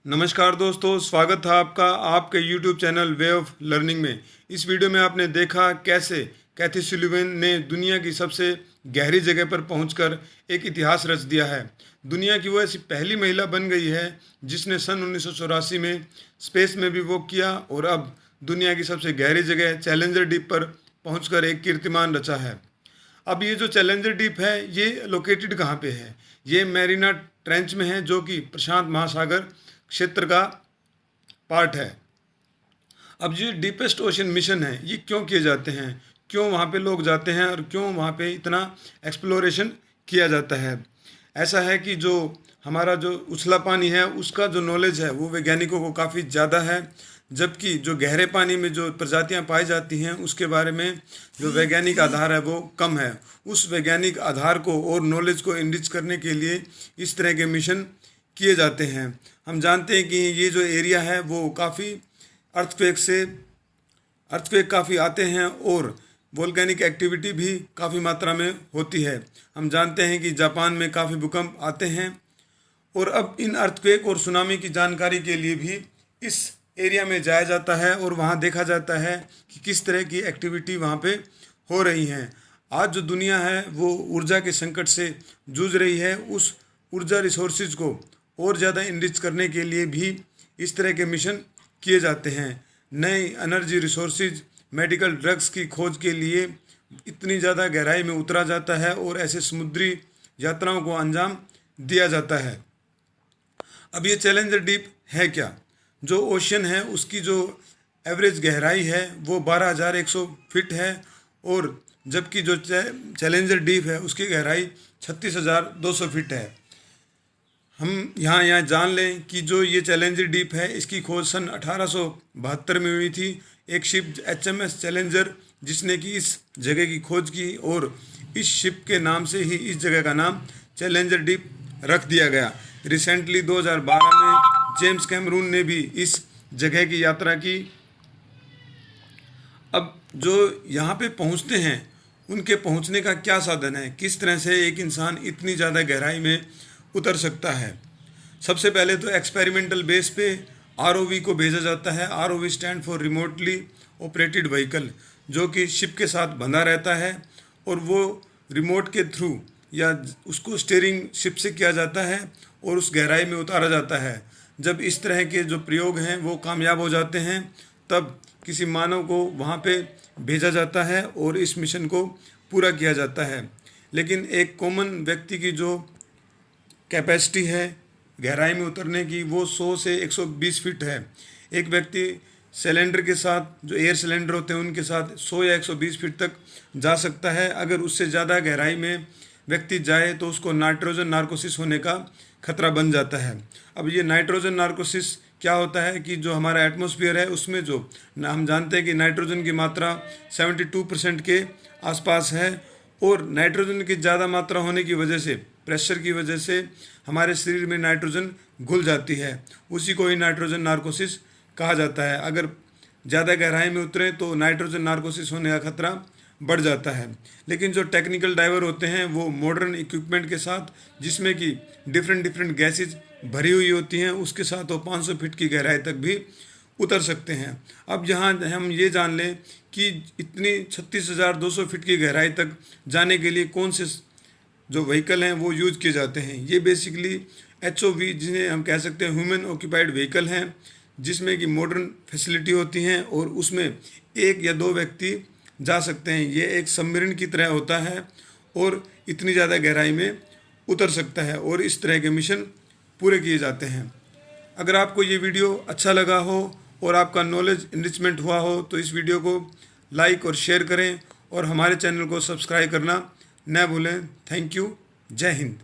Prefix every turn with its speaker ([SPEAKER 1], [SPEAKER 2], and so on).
[SPEAKER 1] नमस्कार दोस्तों, स्वागत है आपका आपके YouTube channel way of learning में। इस वीडियो में आपने देखा कैसे कैथी सुलिवन ने दुनिया की सबसे गहरी जगह पर पहुंचकर एक इतिहास रच दिया है। दुनिया की वो ऐसी पहली महिला बन गई है जिसने सन 1984 में स्पेस में भी वॉक किया और अब दुनिया की सबसे गहरी जगह चैलेंजर डीप पर पहुंचकर एक कीर्तिमान रचा है। अब ये जो चैलेंजर डीप है ये लोकेटेड कहाँ पे है? ये मैरीना ट्रेंच में है जो कि प्रशांत महासागर क्षेत्र का पार्ट है। अब ये डीपेस्ट ओशन मिशन है, ये क्यों किए जाते हैं, क्यों वहाँ पे लोग जाते हैं और क्यों वहाँ पे इतना एक्सप्लोरेशन किया जाता है? ऐसा है कि जो हमारा जो उछला पानी है उसका जो नॉलेज है वो वैज्ञानिकों को काफ़ी ज़्यादा है, जबकि जो गहरे पानी में जो प्रजातियां पाई जाती हैं उसके बारे में जो वैज्ञानिक आधार है वो कम है। उस वैज्ञानिक आधार को और नॉलेज को इनरिच करने के लिए इस तरह के मिशन किए जाते हैं। हम जानते हैं कि ये जो एरिया है वो काफ़ी अर्थक्वेक काफ़ी आते हैं और वोल्केनिक एक्टिविटी भी काफ़ी मात्रा में होती है। हम जानते हैं कि जापान में काफ़ी भूकंप आते हैं और अब इन अर्थक्वेक और सुनामी की जानकारी के लिए भी इस एरिया में जाया जाता है और वहाँ देखा जाता है कि किस तरह की एक्टिविटी वहाँ पे हो रही हैं। आज जो दुनिया है वो ऊर्जा के संकट से जूझ रही है। उस ऊर्जा रिसोर्सेज को और ज़्यादा इनरिच करने के लिए भी इस तरह के मिशन किए जाते हैं। नए एनर्जी रिसोर्सेज, मेडिकल ड्रग्स की खोज के लिए इतनी ज़्यादा गहराई में उतरा जाता है और ऐसे समुद्री यात्राओं को अंजाम दिया जाता है। अब ये चैलेंजर डीप है क्या? जो ओशन है उसकी जो एवरेज गहराई है वो 12,100 फीट है और जबकि जो चैलेंजर डीप है उसकी गहराई 36,200 फीट है। हम यहाँ जान लें कि जो ये चैलेंजर डीप है इसकी खोज सन 1872 में हुई थी। एक शिप HMS चैलेंजर जिसने कि इस जगह की खोज की और इस शिप के नाम से ही इस जगह का नाम चैलेंजर डीप रख दिया गया। रिसेंटली 2012 में जेम्स कैमरून ने भी इस जगह की यात्रा की। अब जो यहाँ पे पहुँचते हैं उनके पहुँचने का क्या साधन है, किस तरह से एक इंसान इतनी ज़्यादा गहराई में उतर सकता है? सबसे पहले तो एक्सपेरिमेंटल बेस पे ROV को भेजा जाता है। ROV stand for remotely operated vehicle, जो कि शिप के साथ बंधा रहता है और वो रिमोट के थ्रू या उसको स्टीयरिंग शिप से किया जाता है और उस गहराई में उतारा जाता है। जब इस तरह के जो प्रयोग हैं वो कामयाब हो जाते हैं तब किसी मानव को वहाँ पे भेजा जाता है और इस मिशन को पूरा किया जाता है। लेकिन एक कॉमन व्यक्ति की जो कैपेसिटी है गहराई में उतरने की वो 100 से 120 फीट है। एक व्यक्ति सिलेंडर के साथ, जो एयर सिलेंडर होते हैं उनके साथ 100 या 120 फीट तक जा सकता है। अगर उससे ज़्यादा गहराई में व्यक्ति जाए तो उसको नाइट्रोजन नार्कोसिस होने का खतरा बन जाता है। अब ये नाइट्रोजन नार्कोसिस क्या होता है कि जो हमारा एटमॉस्फेयर है उसमें जो हम जानते हैं कि नाइट्रोजन की मात्रा 72% के आसपास है और नाइट्रोजन की ज़्यादा मात्रा होने की वजह से, प्रेशर की वजह से हमारे शरीर में नाइट्रोजन घुल जाती है। उसी को ही नाइट्रोजन नार्कोसिस कहा जाता है। अगर ज़्यादा गहराई में उतरें तो नाइट्रोजन नार्कोसिस होने का खतरा बढ़ जाता है। लेकिन जो टेक्निकल डाइवर होते हैं वो मॉडर्न इक्विपमेंट के साथ, जिसमें कि डिफरेंट गैसेज भरी हुई होती हैं, उसके साथ वो 500 फीट की गहराई तक भी उतर सकते हैं। अब यहाँ हम ये जान लें कि इतनी 36,200 फीट की गहराई तक जाने के लिए कौन से जो व्हीकल हैं वो यूज किए जाते हैं। ये बेसिकली HOV, जिन्हें हम कह सकते हैं ह्यूमन ऑक्यूपाइड व्हीकल हैं, जिसमें कि मॉडर्न फैसिलिटी होती हैं और उसमें 1 या 2 व्यक्ति जा सकते हैं। ये एक सबमरीन की तरह होता है और इतनी ज़्यादा गहराई में उतर सकता है और इस तरह के मिशन पूरे किए जाते हैं। अगर आपको ये वीडियो अच्छा लगा हो और आपका नॉलेज इनरिचमेंट हुआ हो तो इस वीडियो को लाइक और शेयर करें और हमारे चैनल को सब्सक्राइब करना न भूलें। Thank you. जय हिंद।